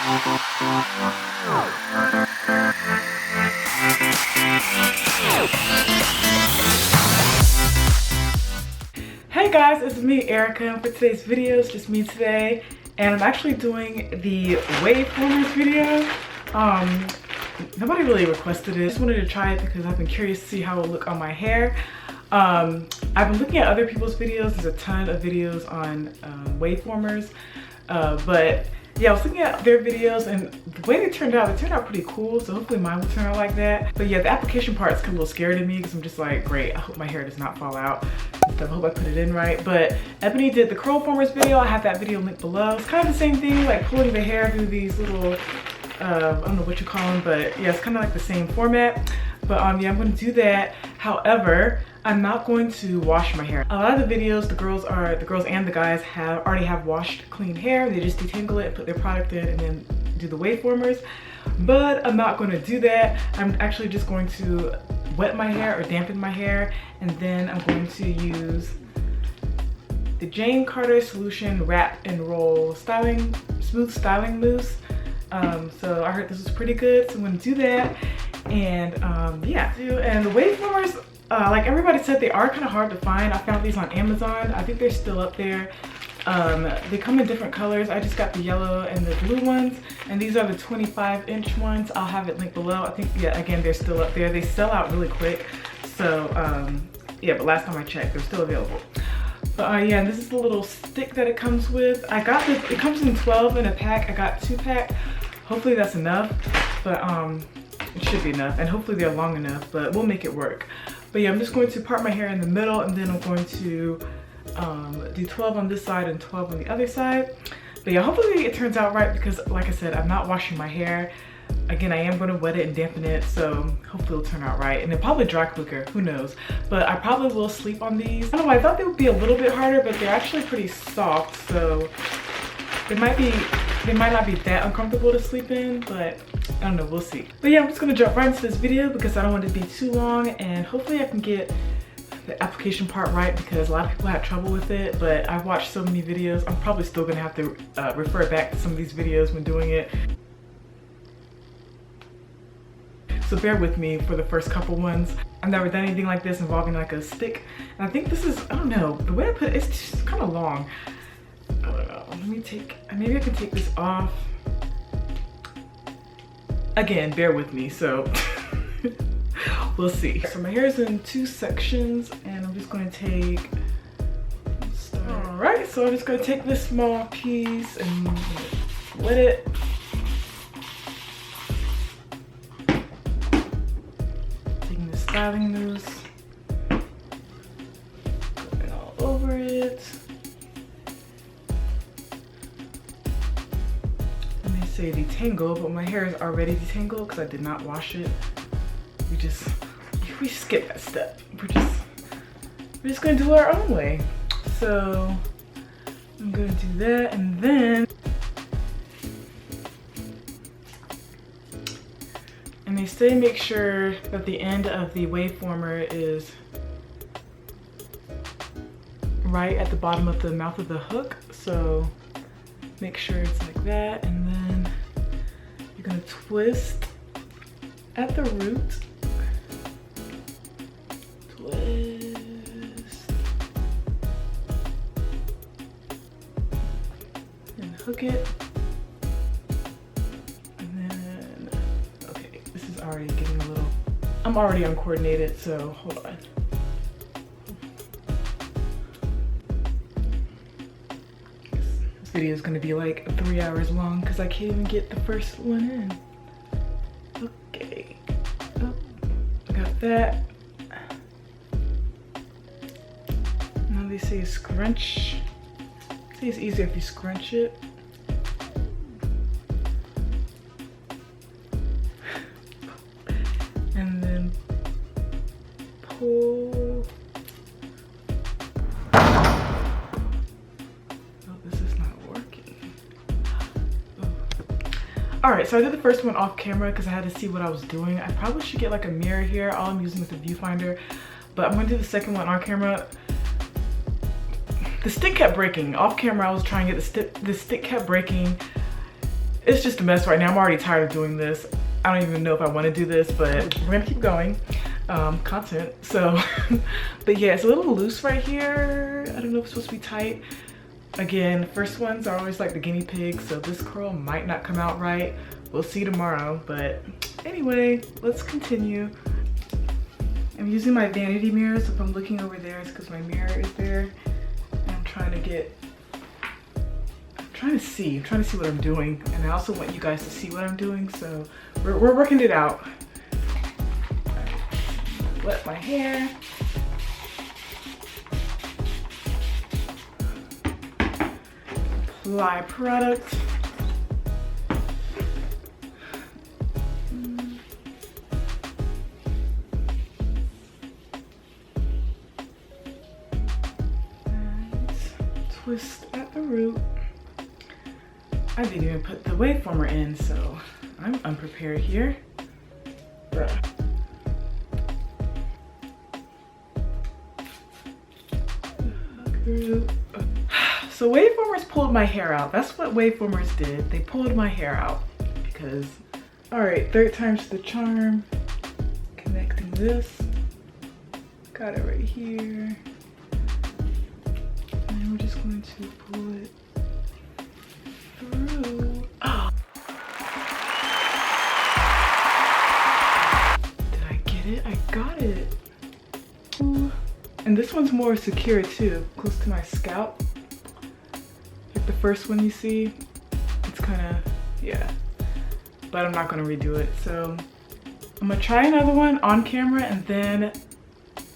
Hey guys, it's me, Erica, and for today's video, it's just me today, and I'm actually doing the waveformers video. Nobody really requested it. I just wanted to try it because I've been curious to see how it will look on my hair. I've been looking at other people's videos. There's a ton of videos on waveformers, but yeah, I was looking at their videos, and the way they turned out pretty cool, so hopefully mine will turn out like that. But yeah, the application part is kind of a little scary to me because I'm just like, great, I hope my hair does not fall out. I hope I put it in right. But Ebony did the curl formers video. I have that video linked below. It's kind of the same thing, like pulling the hair through these little, I don't know what you call them, but yeah, it's kind of like the same format. But yeah, I'm going to do that. However, I'm not going to wash my hair. A lot of the videos, the girls and the guys already have washed clean hair. They just detangle it, put their product in, and then do the waveformers. But I'm not going to do that. I'm actually just going to wet my hair or dampen my hair, and then I'm going to use the Jane Carter Solution Wrap and Roll Smooth Styling Mousse. So I heard this was pretty good, so I'm going to do that. And yeah, and the waveformers, like everybody said, they are kind of hard to find. I found these on Amazon. I think they're still up there. They come in different colors. I just got the yellow and the blue ones, and these are the 25-inch ones. I'll have it linked below. I think, yeah, again, they're still up there. They sell out really quick. So yeah, but last time I checked, they're still available. But yeah, and this is the little stick that it comes with. I got this, it comes in 12 in a pack. I got 2-pack. Hopefully that's enough, but it should be enough, and hopefully they're long enough, but we'll make it work. But yeah, I'm just going to part my hair in the middle, and then I'm going to do 12 on this side and 12 on the other side. But yeah, hopefully it turns out right because, like I said, I'm not washing my hair. Again, I am going to wet it and dampen it, so hopefully it'll turn out right. And it'll probably dry quicker, who knows. But I probably will sleep on these. I don't know, I thought they would be a little bit harder, but they're actually pretty soft, so they might not be that uncomfortable to sleep in, but I don't know, we'll see. But yeah, I'm just gonna jump right into this video because I don't want it to be too long, and hopefully I can get the application part right because a lot of people have trouble with it, but I've watched so many videos. I'm probably still gonna have to refer back to some of these videos when doing it. So bear with me for the first couple ones. I've never done anything like this involving like a stick. And I think this is, I don't know, the way I put it, it's just kind of long. I don't know, let me maybe I can take this off. Again, bear with me, so we'll see. So my hair is in 2 sections, and I'm just gonna take, all right, so I'm just gonna take this small piece and wet it. Taking the styling mousse, going all over it. Say detangle, but my hair is already detangled because I did not wash it. We skip that step. We're just gonna do it our own way. So I'm gonna do that, and then they say make sure that the end of the waveformer is right at the bottom of the mouth of the hook. So make sure it's like that, and then you're gonna twist at the root. Twist. And hook it. And then, okay, this is already getting a little, I'm already uncoordinated, so hold on. Video is going to be like 3 hours long because I can't even get the first one in. Okay, oh, I got that. Now they say scrunch. I think it's easier if you scrunch it. And then pull. Alright, so I did the first one off camera because I had to see what I was doing. I probably should get like a mirror here. All I'm using is a viewfinder. But I'm going to do the second one on camera. The stick kept breaking. Off camera I was trying to get the stick kept breaking. it's just a mess right now. I'm already tired of doing this. I don't even know if I want to do this, but we're gonna keep going. Content. So, but yeah, it's a little loose right here. I don't know if it's supposed to be tight. Again, first ones are always like the guinea pigs, so this curl might not come out right. We'll see tomorrow, but anyway, let's continue. I'm using my vanity mirror, so if I'm looking over there, it's because my mirror is there. And I'm trying to see what I'm doing, and I also want you guys to see what I'm doing, so we're working it out. Wet my hair. Apply product. And twist at the root. I didn't even put the waveformer in, so I'm unprepared here. Bruh. So waveformers pulled my hair out. That's what waveformers did. They pulled my hair out because, all right, third time's the charm. Connecting this. Got it right here. And we're just going to pull it through. Oh. Did I get it? I got it. Ooh. And this one's more secure too, close to my scalp. Like the first one you see, it's kind of, yeah. But I'm not gonna redo it. So I'm gonna try another one on camera, and then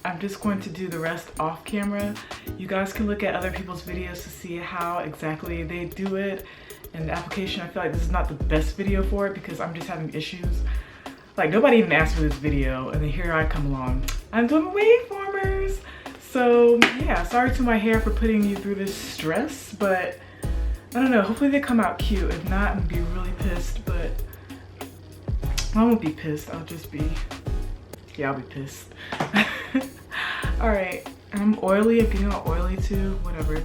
I'm just going to do the rest off camera. You guys can look at other people's videos to see how exactly they do it. And the application, I feel like this is not the best video for it because I'm just having issues. Like nobody even asked for this video, and then here I come along. I'm doing waveformers. So yeah, sorry to my hair for putting you through this stress, but I don't know, hopefully they come out cute. If not, I'm gonna be really pissed, but I won't be pissed, I'll just be, yeah, I'll be pissed. All right, I'm oily, I'm getting all oily too, whatever.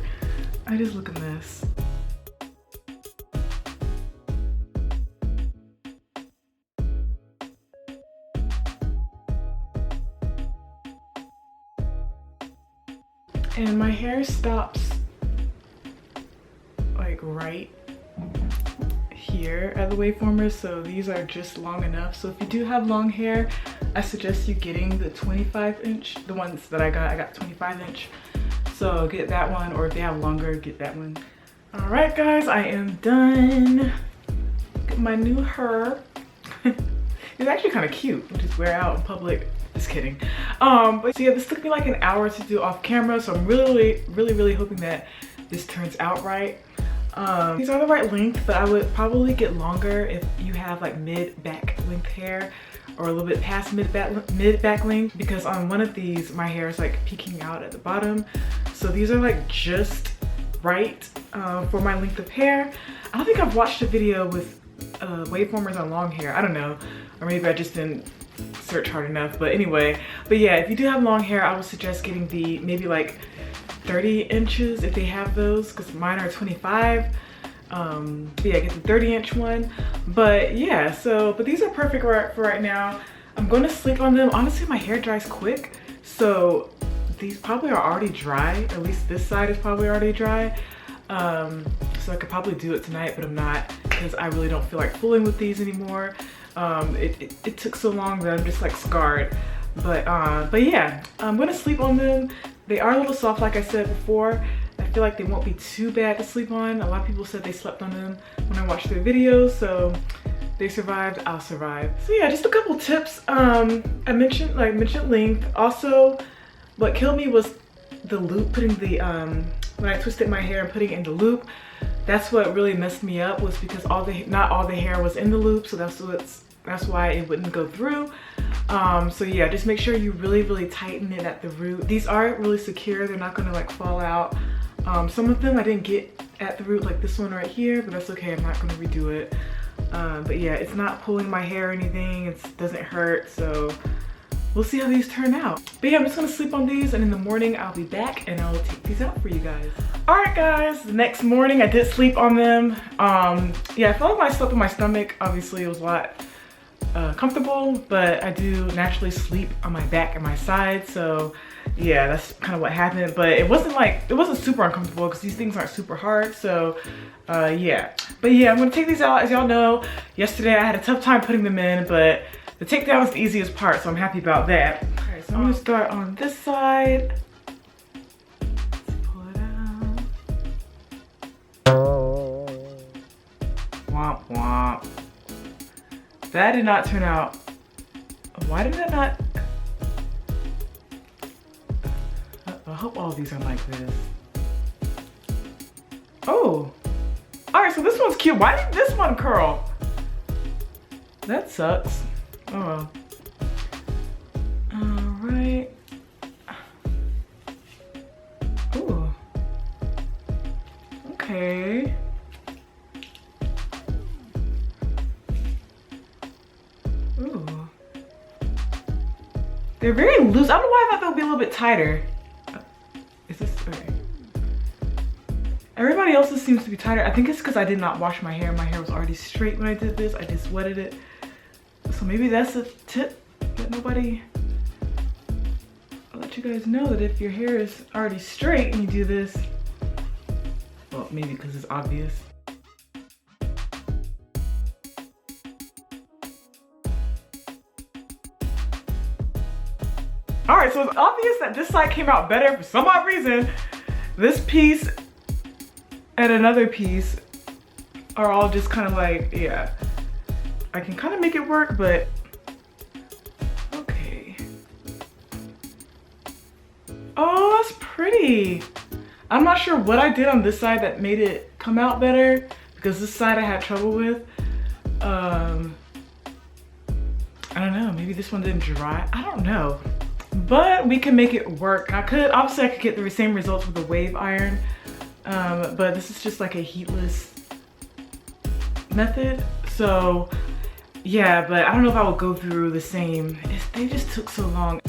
I just look a mess. And my hair stops like right here at the waveformers, so these are just long enough. So if you do have long hair, I suggest you getting the 25-inch. The ones that I got 25-inch. So get that one, or if they have longer, get that one. All right, guys, I am done. Get my new hair. It's actually kind of cute. You just wear out in public. Just kidding. But so yeah, this took me like an hour to do off camera, so I'm really hoping that this turns out right. These are the right length, but I would probably get longer if you have like mid-back length hair, or a little bit past mid-back length, because on one of these my hair is like peeking out at the bottom. So these are like just right for my length of hair. I don't think I've watched a video with waveformers on long hair. I don't know, or maybe I just didn't search hard enough, but anyway. But yeah, if you do have long hair, I would suggest getting the maybe like 30 inches if they have those, because mine are 25. But yeah, get the 30-inch one. But yeah, so but these are perfect for right now. I'm going to sleep on them. Honestly, my hair dries quick, so these probably are already dry. At least this side is probably already dry. So I could probably do it tonight, but I'm not, because I really don't feel like fooling with these anymore. It took so long that I'm just like scarred. But yeah, I'm gonna sleep on them. They are a little soft, like I said before. I feel like they won't be too bad to sleep on. A lot of people said they slept on them when I watched their videos, so they survived, I'll survive. So yeah, just a couple tips. I mentioned length. Also, what killed me was the loop, putting the when I twisted my hair and putting it in the loop. That's what really messed me up, was because not all the hair was in the loop, so that's why it wouldn't go through. So yeah, just make sure you really tighten it at the root. These are really secure, they're not gonna like fall out. Some of them I didn't get at the root, like this one right here, but that's okay, I'm not gonna redo it. But yeah, it's not pulling my hair or anything, it doesn't hurt, so we'll see how these turn out. But yeah, I'm just gonna sleep on these, and in the morning I'll be back and I'll take these out for you guys. All right, guys, the next morning I did sleep on them. Yeah, I felt like when I slept on my stomach, obviously it was a lot comfortable, but I do naturally sleep on my back and my side. So yeah, that's kind of what happened, but it wasn't super uncomfortable because these things aren't super hard. So yeah, but yeah, I'm gonna take these out. As y'all know, yesterday I had a tough time putting them in, but the takedown was the easiest part, so I'm happy about that. All right, so I'm gonna start on this side. Womp womp. That did not turn out. Why did that not? I hope all of these are like this. Oh. Alright, so this one's cute. Why did this one curl? That sucks. Oh well. Alright. Ooh. Okay. Ooh. They're very loose. I don't know why I thought they would be a little bit tighter. Is this okay? Everybody else's seems to be tighter. I think it's because I did not wash my hair. My hair was already straight when I did this. I just wetted it. So maybe that's a tip that nobody... I'll let you guys know that if your hair is already straight and you do this, well, maybe because it's obvious. All right, so it's obvious that this side came out better for some odd reason. This piece and another piece are all just kind of like, yeah. I can kind of make it work, but okay. Oh, that's pretty. I'm not sure what I did on this side that made it come out better, because this side I had trouble with. I don't know, maybe this one didn't dry. I don't know. But we can make it work. Obviously I could get the same results with a wave iron, but this is just like a heatless method. So yeah, but I don't know if I would go through the same. They just took so long.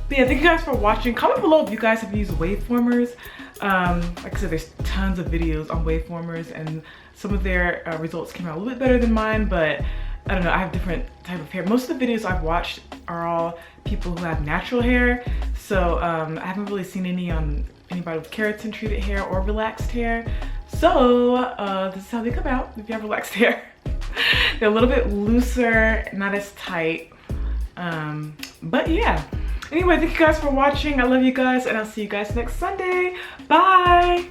But yeah, thank you guys for watching. Comment below if you guys have used waveformers. Like I said, there's tons of videos on waveformers, and some of their results came out a little bit better than mine, but I don't know, I have different type of hair. Most of the videos I've watched are all people who have natural hair. So I haven't really seen any on anybody with keratin treated hair or relaxed hair. So this is how they come out if you have relaxed hair. They're a little bit looser, not as tight. But yeah. Anyway, thank you guys for watching. I love you guys, and I'll see you guys next Sunday. Bye.